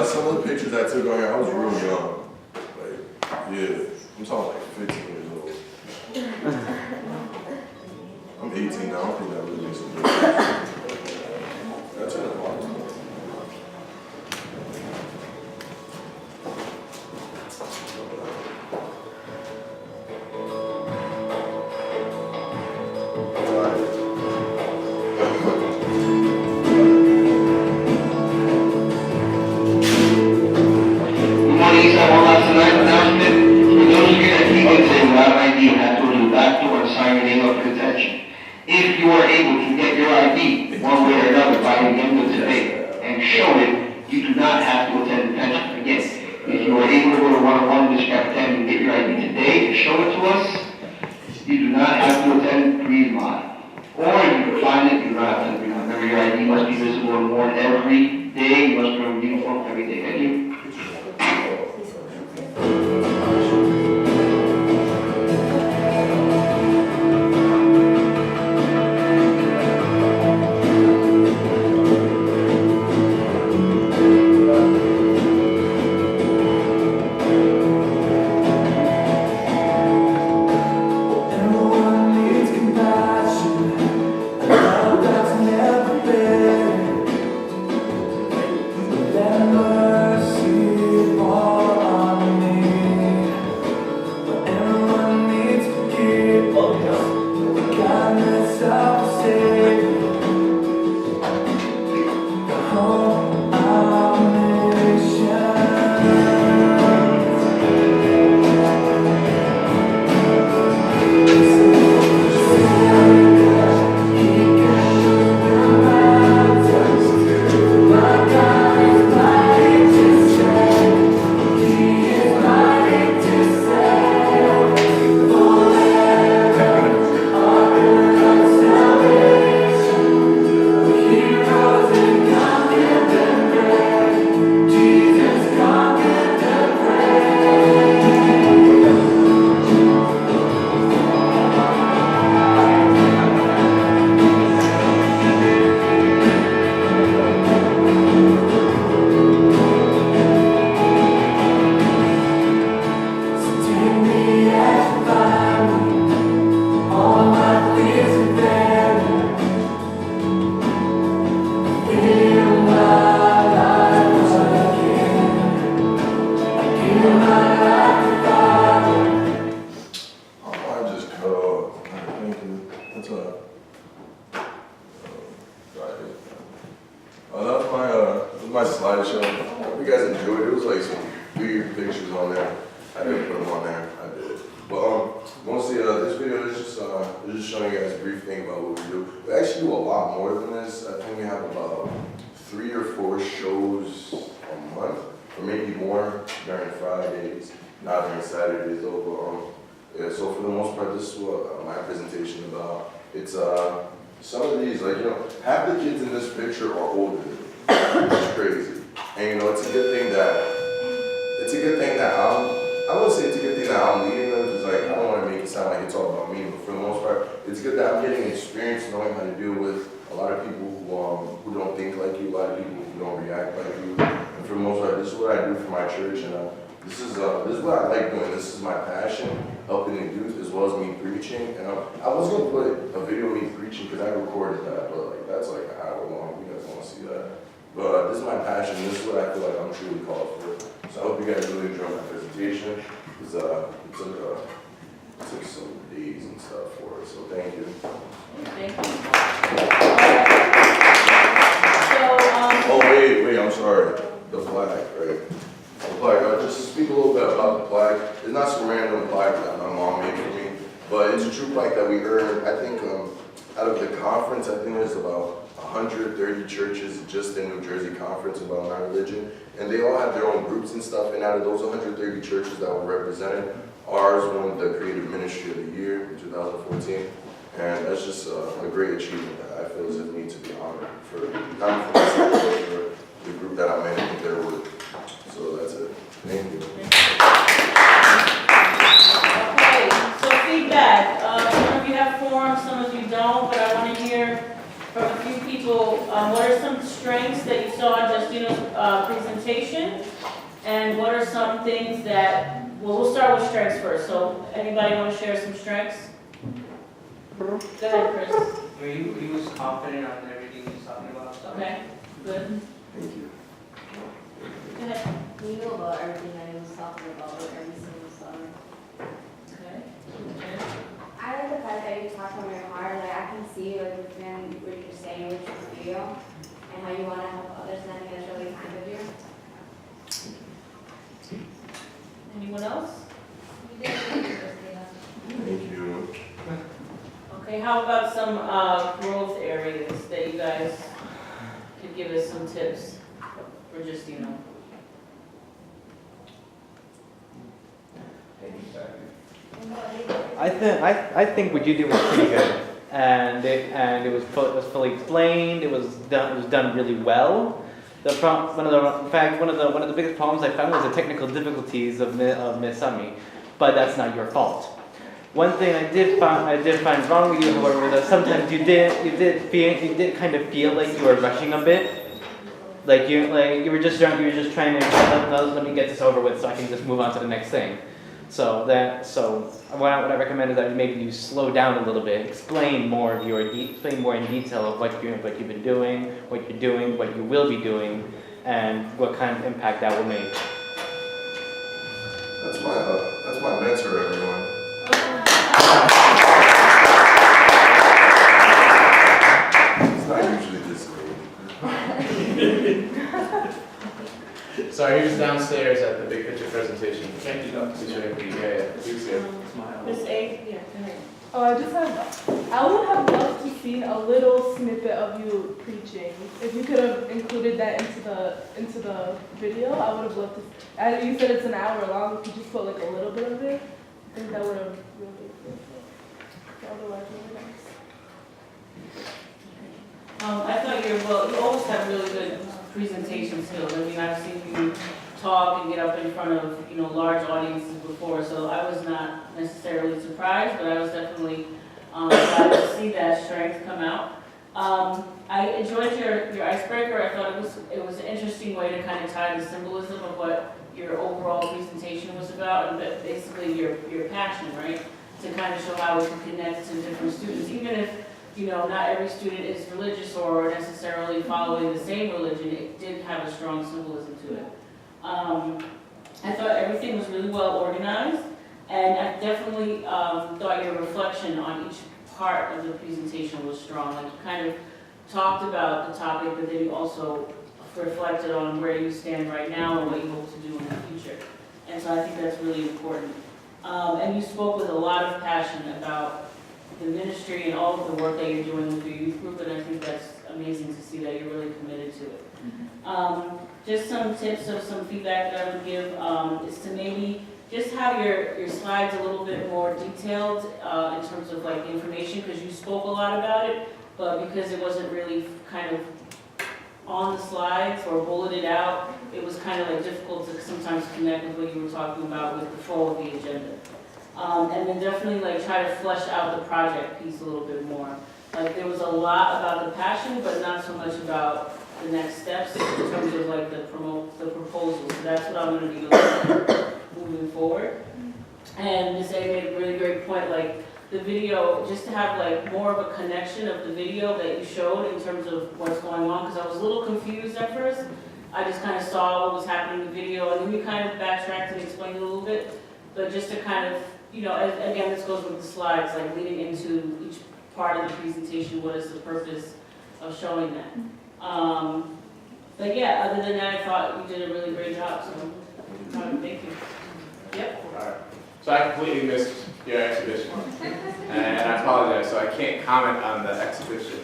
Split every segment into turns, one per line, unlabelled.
some of the pictures I took on here, I was real young. Like, yeah, I'm talking like 15 years old. I'm 18 now, I don't think that really makes a difference. That's in a lot.
If you are able to get your ID one way or another by the end of today and show it, you do not have to attend detention. Again, if you are able to go to 101 District Captain and get your ID today and show it to us, you do not have to attend Green Line. Or if you can find it, you do not have to attend Green Line. Remember, your ID must be visible and worn every day. You must wear a uniform every day. Thank you.
My slideshow. Hope you guys enjoyed it. It was like some weird pictures on there. I didn't put them on there. I did. But mostly this video is just showing you guys a brief thing about what we do. We actually do a lot more than this. I think we have about 3 or 4 shows a month, or maybe more during Fridays, not during Saturdays though. But yeah. So for the most part, this is what my presentation is about. It's some of these, like, you know, half the kids in this picture are older than me. It's crazy. And you know, it's a good thing that I wouldn't say it's a good thing that I'm leading them, because like, I don't want to make it sound like it's all about me, but for the most part, it's good that I'm getting experience knowing how to deal with a lot of people who don't think like you, a lot of people who don't react like you. And for the most part, this is what I do for my church, and this is what I like doing. This is my passion, helping the youth as well as me preaching. And I was gonna put a video of me preaching because I recorded that, but like that's like an hour long. You guys want to see that? But this is my passion. This is what I feel like I'm truly called for. So I hope you guys really enjoy my presentation. It took some days and stuff for it. So thank you.
Thank you.
Oh wait, I'm sorry. The flag, right? The flag. Just to speak a little bit about the flag. It's not some random flag that my mom made for me, but it's a true flag that we earned. I think out of the conference, I think there's about 130 churches just in New Jersey conference about my religion, and they all have their own groups and stuff. And out of those 130 churches that were represented, ours won the Creative Ministry of the Year in 2014, and that's just a great achievement that I feel as if need to be honored for, not for myself, but for the group that I'm in and their work. So that's it. Thank you.
Okay, so feedback. Some of you have forms, some of you don't, but I want to hear from a few people. What are some strengths that you saw in Justino Justino's presentation, and what are some things that, well, we'll start with strengths first. So anybody want to share some strengths? Go ahead, Chris.
He was confident on everything he was talking about. So.
Okay, good.
Thank you.
Go ahead.
We knew about everything that he was talking about with every single song.
Okay.
I like the fact that you talk from your heart. Like I can see like within what you're saying, what you feel, and how you want to help others. And I think that's really kind of you.
Anyone else?
You did a good job, Justino.
Thank you.
Okay, how about some growth areas that you guys could give us some tips for Justino?
I think what you did was pretty good, and it was fully explained. It was done really well. One of the biggest problems I found was the technical difficulties of Miss Sumi, but that's not your fault. One thing I did find wrong with you, however, was that sometimes you did kind of feel like you were rushing a bit. Like you were just trying to let me get this over with so I can just move on to the next thing. So what I recommend is that maybe you slow down a little bit, explain more in detail of what you've been doing, what you're doing, what you will be doing, and what kind of impact that will make.
That's my mentor, everyone. It's not usually this late.
Sorry, he was downstairs at the big picture presentation. Can't do that. He was here.
Miss A? Yeah, go ahead.
I would have loved to see a little snippet of you preaching. If you could have included that into the video, I would have loved to. You said it's an hour long. If you just put like a little bit of it, I think that would have really been good. Otherwise, really nice.
I thought you always have really good presentation skills. I mean, I've seen you talk and get up in front of, large audiences before, so I was not necessarily surprised, but I was definitely glad to see that strength come out. I enjoyed your icebreaker. I thought it was an interesting way to kind of tie the symbolism of what your overall presentation was about, and basically your passion, right? To kind of show how it can connect to different students, even if not every student is religious or necessarily following the same religion. It did have a strong symbolism to it. I thought everything was really well organized, and I definitely thought your reflection on each part of the presentation was strong. Like you kind of talked about the topic, but then you also reflected on where you stand right now and what you hope to do in the future. And so I think that's really important. And you spoke with a lot of passion about the ministry and all of the work that you're doing with your youth group, and I think that's amazing to see that you're really committed to it. Just some tips of some feedback that I would give is to maybe just have your slides a little bit more detailed in terms of like information, because you spoke a lot about it, but because it wasn't really kind of on the slides or bulleted out, it was kind of like difficult to sometimes connect with what you were talking about with the flow of the agenda. And then definitely like try to flesh out the project piece a little bit more. Like there was a lot about the passion, but not so much about the next steps in terms of like the proposal. So that's what I'm going to be looking at moving forward. And Ms. A made a really great point, like the video, just to have like more of a connection of the video that you showed in terms of what's going on, because I was a little confused at first. I just kind of saw what was happening in the video, and then we kind of backtracked and explained it a little bit. But just to kind of, again, this goes with the slides, like leading into each part of the presentation, what is the purpose of showing that. But yeah, other than that, I thought you did a really great job, so thank you. Yep.
All right. So I completely missed your exhibition, and I apologize. So I can't comment on the exhibition,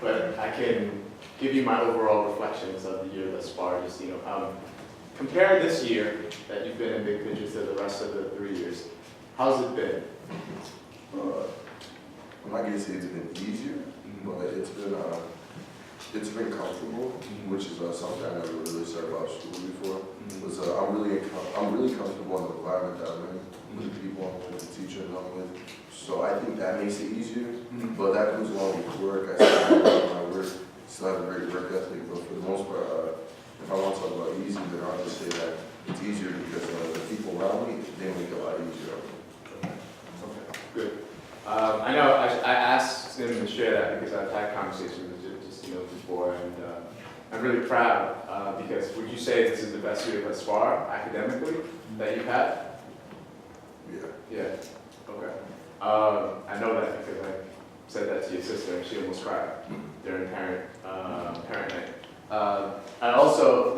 but I can give you my overall reflections of the year thus far. Just compare this year that you've been in big picture to the rest of the 3 years. How's it been?
I'm not gonna say it's been easier, but it's been comfortable, which is something I never really said about school before. Was I'm really comfortable in the environment that I'm in, with the people I'm with, the teachers I'm with. So I think that makes it easier. But that comes along with work. I still have my work, still have a great work ethic. But for the most part, if I easier because the people around me, they make it a lot easier.
Okay, good. I know I asked him to share that because I've had conversations with Justino before, and I'm really proud because would you say this is the best year thus far academically that you've had?
Yeah.
Yeah. Okay. I know that because I said that to your sister, and she almost cried during parent night. I also,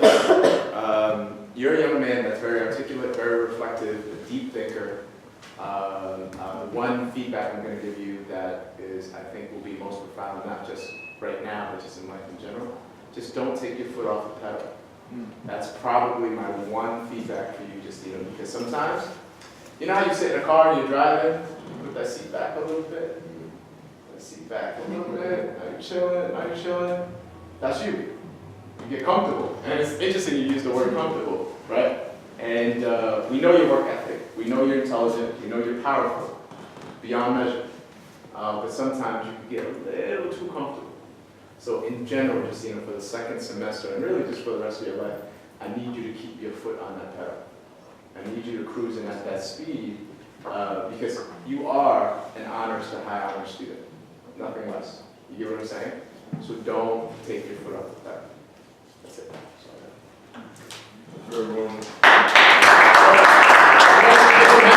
you're a young man that's very articulate, very reflective, a deep thinker. One feedback I'm going to give you that is, I think, will be most profound, not just right now, but just in life in general. Just don't take your foot off the pedal. That's probably my one feedback for you, Justino, because sometimes, you know how you sit in a car and you're driving, put that seat back a little bit, that seat back a little bit, now you're chilling, that's you. You get comfortable, and it's interesting you use the word comfortable, right? And we know your work ethic, we know you're intelligent, we know you're powerful, beyond measure. But sometimes you can get a little too comfortable. So in general, Justino, for the second semester, and really just for the rest of your life, I need you to keep your foot on that pedal. I need you to cruise in at that speed, because you are an honors to high honors student, nothing less. You get what I'm saying? So don't take your foot off the pedal. That's it.
Everyone.